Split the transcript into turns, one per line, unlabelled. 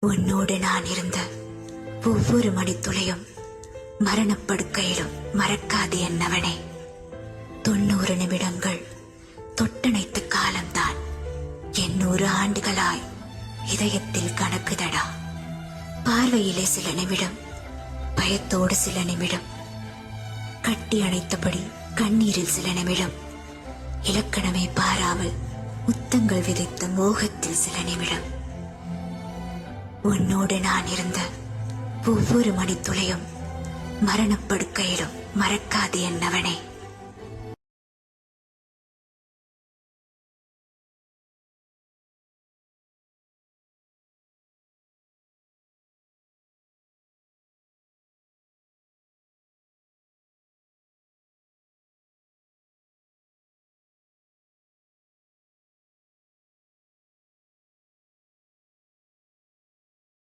உன்னோடு நான் இருந்த ஒவ்வொரு மணித்துளையும் மரணப்படுக்கையிலும் மறக்காது என்னவனே. 90 நிமிடங்கள் தொட்டணைத்த காலம்தான் 800 ஆண்டுகளாய் இதயத்தில் கணக்குதடா. பார்வையிலே சில நிமிடம், பயத்தோடு சில நிமிடம், கட்டி அணைத்தபடி கண்ணீரில் சில நிமிடம், இலக்கணமே பாராமல் முத்தங்கள் விதைத்த மோகத்தில் சில நிமிடம். உன்னோடு நான் இருந்த ஒவ்வொரு மணித்துளையும் மரணப்படுக்கையிலும் மறக்காது என்னவனே.